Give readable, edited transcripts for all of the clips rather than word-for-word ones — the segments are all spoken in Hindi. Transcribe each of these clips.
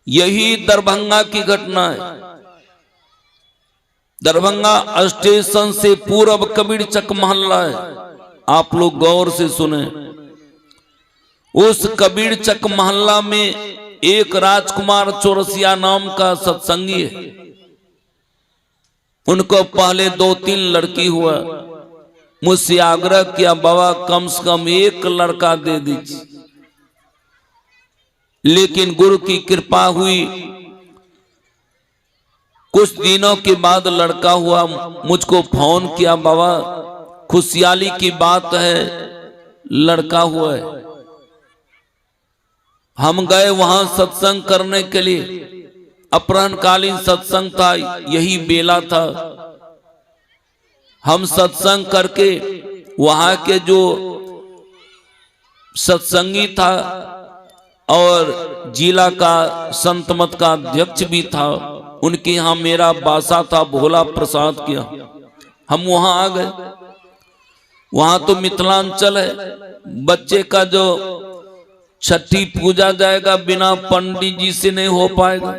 यही दरभंगा की घटना है। दरभंगा स्टेशन से पूर्व कबीरचक मोहल्ला है। आप लोग गौर से सुने। उस कबीरचक मोहल्ला में एक राजकुमार चौरसिया नाम का सत्संगी है। उनको पहले 2-3 लड़की हुआ। मुझसे आग्रह किया, बाबा कम से कम एक लड़का दे दीजिए। लेकिन गुरु की कृपा हुई, कुछ दिनों के बाद लड़का हुआ। मुझको फोन किया, बाबा खुशहाली की बात है, लड़का हुआ है। हम गए वहां सत्संग करने के लिए। अपराह्नकालीन सत्संग था, यही बेला था। हम सत्संग करके वहां के जो सत्संगी था और जिला का संत मत का अध्यक्ष भी था, उनके यहाँ मेरा बासा था, भोला प्रसाद किया। हम वहां आ गए। वहां तो मिथिलांचल है, बच्चे का जो छठी पूजा जाएगा बिना पंडित जी से नहीं हो पाएगा।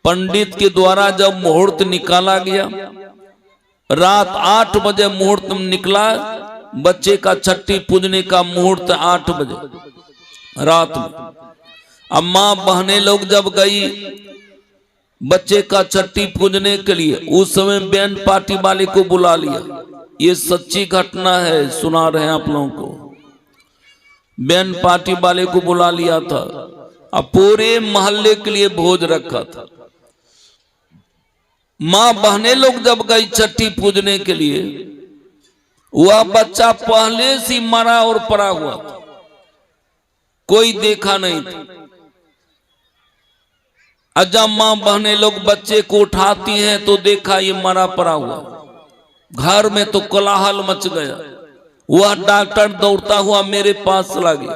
पंडित के द्वारा जब मुहूर्त निकाला गया, रात 8 बजे मुहूर्त निकला। बच्चे का छठी पूजने का मुहूर्त 8 बजे रात में। अब माँ बहने लोग जब गई बच्चे का छठी पूजने के लिए, उस समय बैंड पार्टी वाले को बुला लिया। ये सच्ची घटना है, सुना रहे हैं आप लोगों को। बैंड पार्टी वाले को बुला लिया था। अब पूरे मोहल्ले के लिए भोज रखा था। माँ बहने लोग जब गई छठी पूजने के लिए, वह बच्चा पहले से मरा और पड़ा हुआ था, कोई देखा नहीं था। जब माँ बहने लोग बच्चे को उठाती हैं तो देखा ये मरा पड़ा हुआ। घर में तो कोलाहल मच गया। वह डॉक्टर दौड़ता हुआ मेरे पास चला गया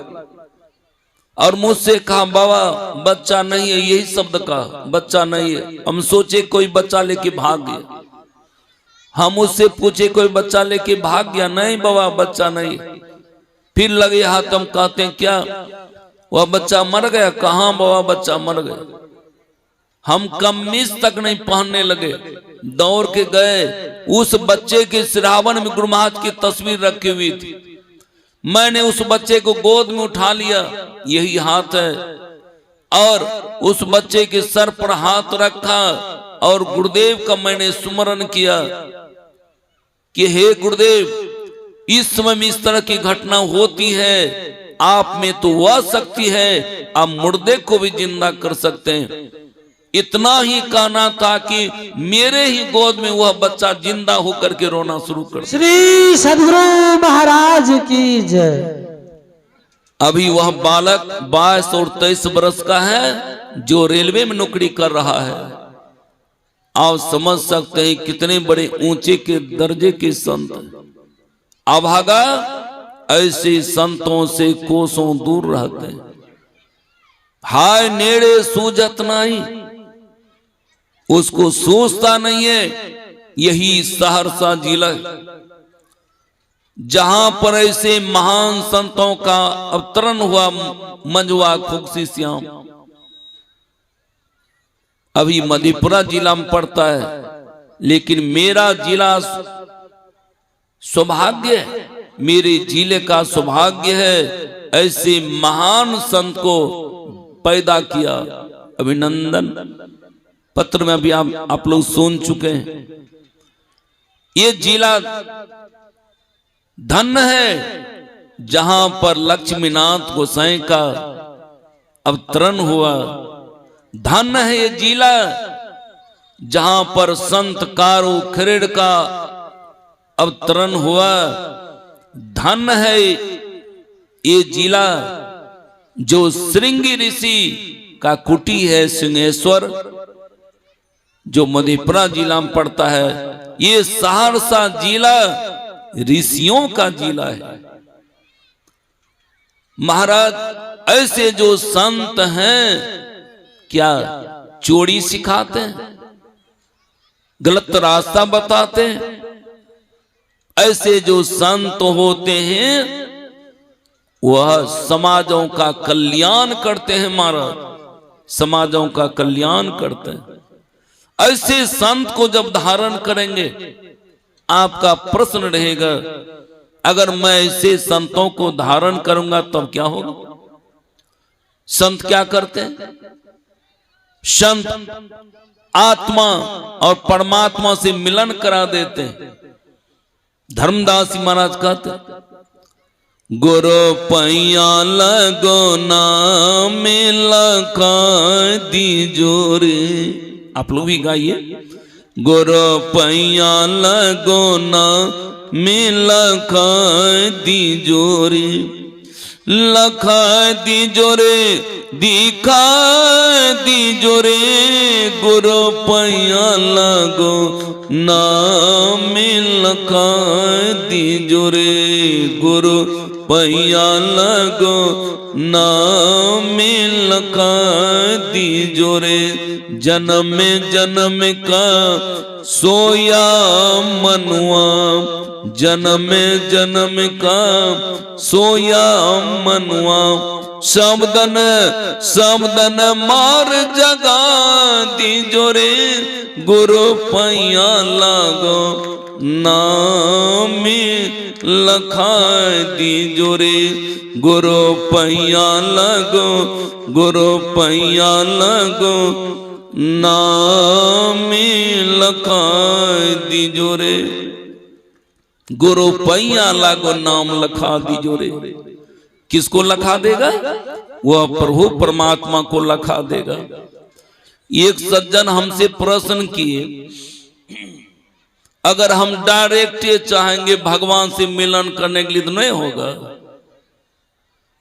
और मुझसे कहा, बाबा बच्चा नहीं है, यही शब्द कहा, बच्चा नहीं है। हम सोचे कोई बच्चा लेके भाग गया। हम उससे पूछे कोई बच्चा लेके भाग गया? नहीं बाबा बच्चा नहीं। फिर लगे हाथ, हम कहते हैं क्या वह बच्चा मर गया? कहाँ बाबा बच्चा मर गया। हम कमीज तक नहीं पहनने लगे, दौड़ के गए। उस बच्चे के सिरावन में गुरु महाराज की तस्वीर रखी हुई थी। मैंने उस बच्चे को गोद में उठा लिया, यही हाथ है, और उस बच्चे के सर पर हाथ रखा और गुरुदेव का मैंने सुमरन किया कि हे गुरुदेव, इस समय में इस तरह की घटना होती है, आप में तो वह शक्ति है, आप मुर्दे को भी जिंदा कर सकते हैं। इतना ही कहना था कि मेरे ही गोद में वह बच्चा जिंदा होकर के रोना शुरू कर। श्री सद्गुरु महाराज की जय। अभी वह बालक 22 और 23 वर्ष का है, जो रेलवे में नौकरी कर रहा है। आप समझ सकते हैं कितने बड़े ऊंचे के दर्जे के संत। अभागा ऐसे संतों से कोसों दूर रहते हैं। हाय नेड़े सूझत नहीं, उसको सोचता नहीं है। यही सहरसा जिला जहां पर ऐसे महान संतों का अवतरण हुआ, मंजुआ खुक्सी श्याम। अभी मधेपुरा जिला में पड़ता है, लेकिन मेरा जिला सौभाग्य है, मेरे जिले का सौभाग्य है, ऐसे महान संत को पैदा किया। अभिनंदन। पत्र में अभी आप लोग सुन चुके हैं। ये जिला धन्य है जहां पर लक्ष्मीनाथ गोसाई का अवतरण हुआ। धन्य है ये जिला जहां पर संत कारू खरेड़ का अवतरण हुआ। धन्य है ये जिला जो श्रृंगी ऋषि का कुटी है, सिंहेश्वर, जो मधेपुरा जिला में पड़ता है। ये सहरसा जिला ऋषियों का जिला है। महाराज ऐसे जो संत हैं, क्या चोरी सिखाते हैं, गलत रास्ता बताते हैं? ऐसे जो संत होते हैं वह समाजों का कल्याण करते हैं। महाराज समाजों का कल्याण करते हैं। ऐसे संत को जब धारण करेंगे, आपका प्रश्न रहेगा, अगर मैं ऐसे संतों को धारण करूंगा तब क्या होगा? संत क्या करते हैं? संत आत्मा और परमात्मा से मिलन करा देते हैं। धर्मदास जी महाराज कहते, गुरु पैया लगो नाम लखा दीजो रे। आप लोग भी गाइए, गुरु पैया लगो नाम लखा दीजो रे, लखा दीजो रे, दिखा दीजो रे, गुरु पैया लगो नाम लखा दीजो रे, गुरु पैया लगो नाम लखा दीजो रे, जन्म जन्म का सोया मनुआ, जन्म जन्म का सोया मनुआ, सबदन सबदन मार जगा दीजो रे, गुरु पैया लागो नाम लखा दीजो रे, गुरु पैया लगो, गुरु पैया लगो नाम लखा दीजो रे, गुरु पैया लागो नाम लखा दीजो रे। किसको लखा देगा? वह प्रभु परमात्मा को लखा देगा। एक सज्जन हमसे प्रश्न किए, अगर हम डायरेक्ट चाहेंगे भगवान से मिलन करने के लिए तो नहीं होगा?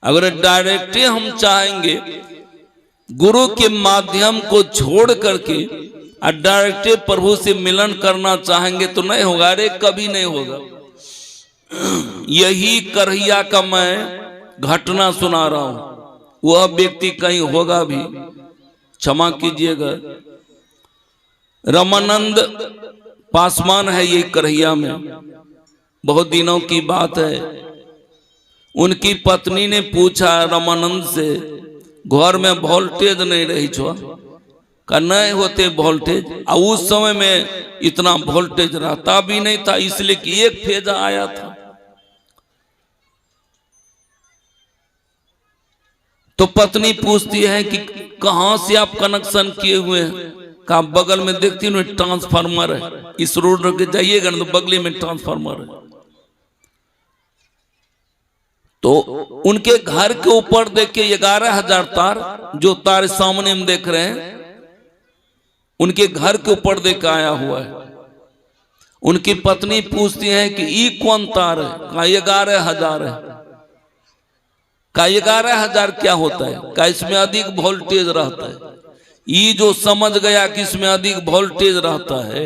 अगर डायरेक्ट हम चाहेंगे गुरु के माध्यम को छोड़ करके और डायरेक्ट प्रभु से मिलन करना चाहेंगे तो नहीं होगा। अरे कभी नहीं होगा। यही करहिया का मैं घटना सुना रहा हूं। वह व्यक्ति कहीं होगा भी, क्षमा कीजिएगा। रामानंद पासवान है ये करहिया में, बहुत दिनों की बात है। उनकी पत्नी ने पूछा रामानंद से, घर में वोल्टेज नहीं रही छो का? नहीं होते वोल्टेज। और उस समय में इतना वोल्टेज रहता भी नहीं था, इसलिए कि एक फेज आया था। तो पत्नी पूछती है कि कहां से आप कनेक्शन किए हुए हैं? का बगल में देखती हूँ ट्रांसफार्मर है, इस रोड के जाइएगा ना तो बगली में ट्रांसफार्मर है। तो उनके घर के ऊपर देखिए 11,000 तार, जो तार सामने हम देख रहे हैं उनके घर के ऊपर देख आया हुआ है। उनकी पत्नी पूछती है कि ये कौन तार है? का 11,000 है। का 11,000 क्या होता है? का इसमें अधिक वोल्टेज रहता है। ये जो समझ गया कि इसमें अधिक वोल्टेज रहता है,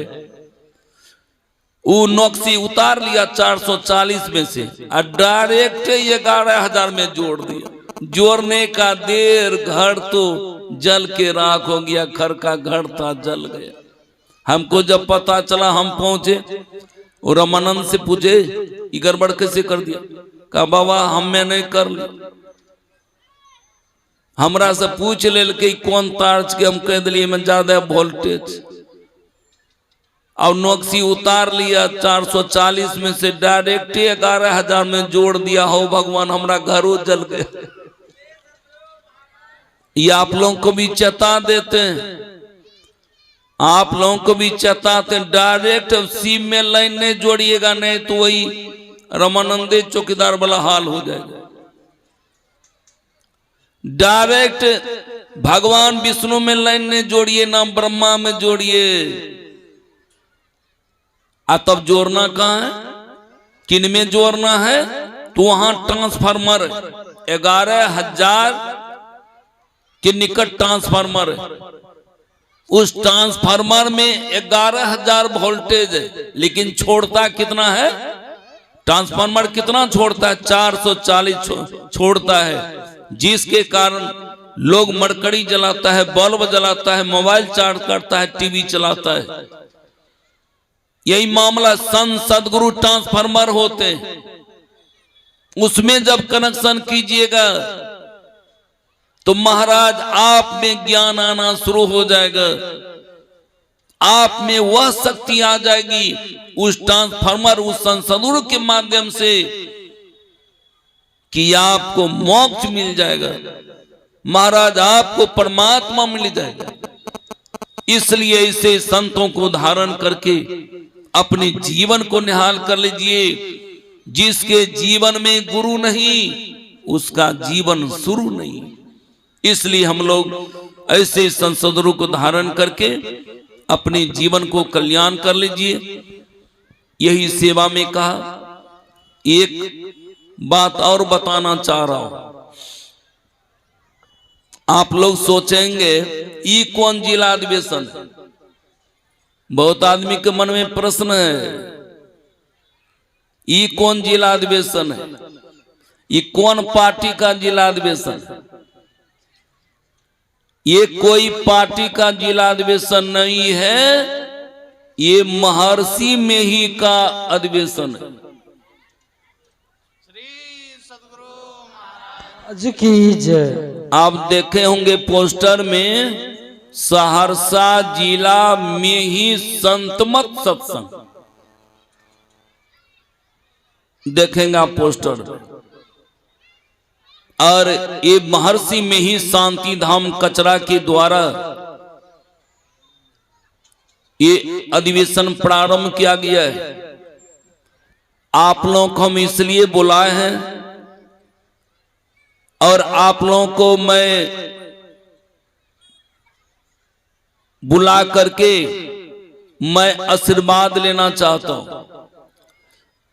वो नौकसी उतार लिया 440 में से और डायरेक्ट 11,000 में जोड़ दिया। जोड़ने का देर घर तो जल के राख हो गया, घर का घर था जल गया। हमको जब पता चला हम पहुंचे और रामानंद से पूछे ये गड़बड़ कैसे कर दिया? कहा बाबा हमें नहीं कर लिया, हमरा से पूछ ले के कौन तार के हम कह दिए में ज्यादा वोल्टेज। और नौकसी उतार लिया 440 में से डायरेक्ट 11,000 में जोड़ दिया। हो भगवान हमरा घरों जल गए। ये आप लोगों को भी चेता देते हैं, आप लोगों को भी चेताते हैं। डायरेक्ट सिम में लाइन नहीं जोड़िएगा, नहीं तो वही रामानंदे चौकीदार वाला हाल हो जाएगा। डायरेक्ट भगवान विष्णु में लाइन नहीं जोड़िए, ना ब्रह्मा में जोड़िए। तब जोड़ना कहाँ है? किन में जोड़ना है? तो वहां ट्रांसफार्मर 11,000 के निकट ट्रांसफार्मर है। उस ट्रांसफार्मर में 11,000 वोल्टेज है, लेकिन छोड़ता कितना है? ट्रांसफार्मर कितना छोड़ता है? 440 छोड़ता है, जिसके कारण लोग मरकड़ी जलाता है, बल्ब जलाता है, मोबाइल चार्ज करता है, टीवी चलाता है। यही मामला संत सदगुरु ट्रांसफार्मर होते हैं। उसमें जब कनेक्शन कीजिएगा तो महाराज आप में ज्ञान आना शुरू हो जाएगा, आप में वह शक्ति आ जाएगी उस ट्रांसफार्मर, उस संसदुर के माध्यम से कि आपको मोक्ष मिल जाएगा, महाराज आपको परमात्मा मिल जाएगा। इसलिए ऐसे संतों को धारण करके अपने जीवन को निहाल कर लीजिए। जिसके जीवन में गुरु नहीं उसका जीवन शुरू नहीं। इसलिए हम लोग ऐसे संसदों को धारण करके अपने जीवन को कल्याण कर लीजिए। यही सेवा में कहा। एक बात और बताना चाह रहा हूं। आप लोग सोचेंगे ये कौन जिला अधिवेशन है? बहुत आदमी के मन में प्रश्न है, ये कौन जिला अधिवेशन है? ये कौन पार्टी का जिला अधिवेशन है? ये कोई पार्टी का जिला अधिवेशन नहीं है, ये महर्षि में ही का अधिवेशन है। आज की जय। आप देखे होंगे पोस्टर में सहरसा जिला में ही संतमत सत्संग देखेंगे आप पोस्टर में। और ये महर्षि में ही शांति धाम कचरा के द्वारा ये अधिवेशन प्रारंभ किया गया है। आप लोगों को हम इसलिए बुलाए हैं और आप लोगों को मैं बुला करके मैं आशीर्वाद लेना चाहता हूं।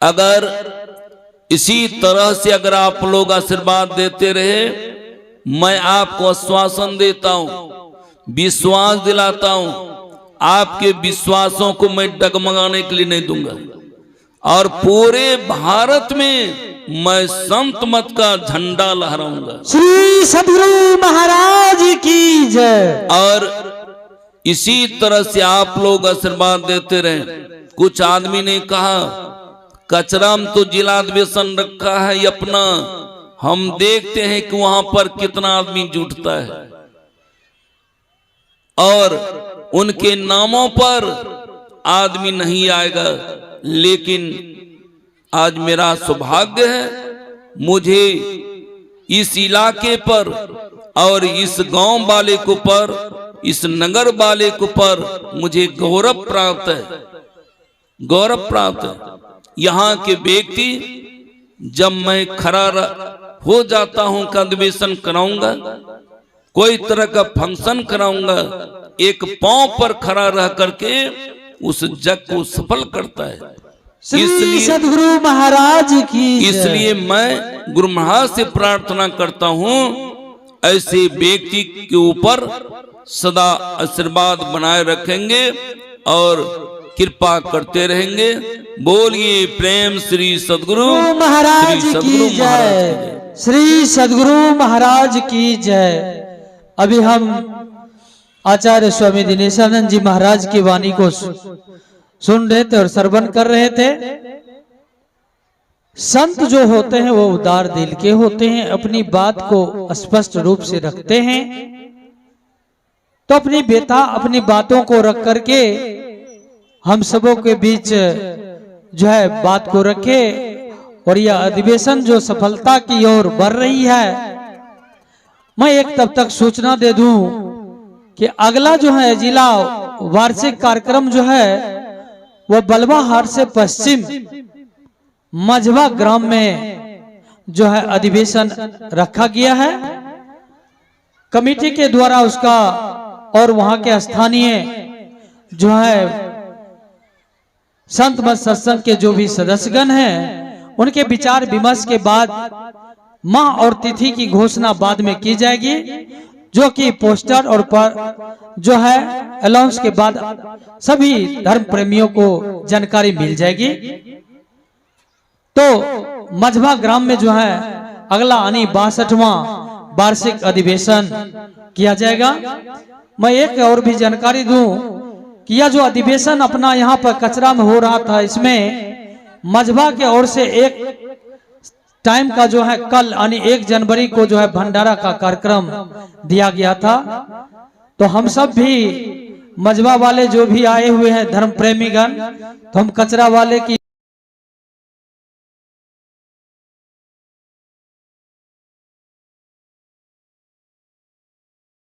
अगर इसी तरह से अगर आप लोग आशीर्वाद देते रहे, मैं आपको आश्वासन देता हूं, विश्वास दिलाता हूं, आपके विश्वासों को मैं डगमगाने के लिए नहीं दूंगा। और पूरे भारत में मैं संत मत का झंडा लहराऊंगा। श्री सद्गुरु महाराज की जय। और इसी तरह से आप लोग आशीर्वाद देते रहे। कुछ आदमी ने कहा कचरा में तो जिला अधिवेशन रखा है अपना, हम देखते हैं कि वहां पर कितना आदमी जुटता है और उनके नामों पर आदमी नहीं आएगा। लेकिन आज मेरा सौभाग्य है, मुझे इस इलाके पर और इस गांव वाले को पर, इस नगर वाले को पर मुझे गौरव प्राप्त है, गौरव प्राप्त है। यहाँ के व्यक्ति जब मैं खड़ा हो जाता हूं कि अधिवेशन कराऊंगा, कोई तरह का फंक्शन कराऊंगा, एक पांव पर खड़ा रह करके उस जग को सफल करता है। श्री सद्गुरु महाराज की जय। इसलिए मैं गुरु महाराज से प्रार्थना करता हूं ऐसे व्यक्ति के ऊपर सदा आशीर्वाद बनाए रखेंगे और कृपा करते रहेंगे। बोलिए प्रेम श्री सद्गुरु महाराज की जय। श्री सद्गुरु महाराज की जय। अभी हम आचार्य स्वामी दिनेशानंद जी महाराज की वाणी को सुन रहे थे और श्रवण कर रहे थे। संत जो होते हैं वो उदार दिल के होते हैं, अपनी बात को स्पष्ट रूप से रखते हैं। तो अपनी व्यथा, अपनी बातों को रख करके हम सबों के बीच जो है बात को रखे और यह अधिवेशन जो सफलता की ओर बढ़ रही है। मैं एक तब तक सूचना दे दूं कि अगला जो है जिला वार्षिक कार्यक्रम जो है वह बलवाहार से पश्चिम मझवा ग्राम में जो है अधिवेशन रखा गया है। कमेटी के द्वारा उसका और वहां के स्थानीय जो है संत मत सत्संग के जो भी सदस्यगण हैं उनके विचार विमर्श के बाद माह और तिथि की घोषणा बाद में की जाएगी, जो कि पोस्टर और पर जो है अनाउंस के बाद सभी धर्म प्रेमियों को जानकारी मिल जाएगी। तो मझवा ग्राम में जो है अगला आनी 62वां वार्षिक अधिवेशन किया जाएगा। मैं एक और भी जानकारी दूं कि यह जो अधिवेशन अपना यहाँ पर कचरा में हो रहा था, इसमें मझवा के ओर से एक टाइम का जो है कल यानी 1 जनवरी को जो है भंडारा का कार्यक्रम दिया गया था। तो हम सब भी मजबा वाले जो भी आए हुए हैं धर्म प्रेमीगण, तो हम कचरा वाले की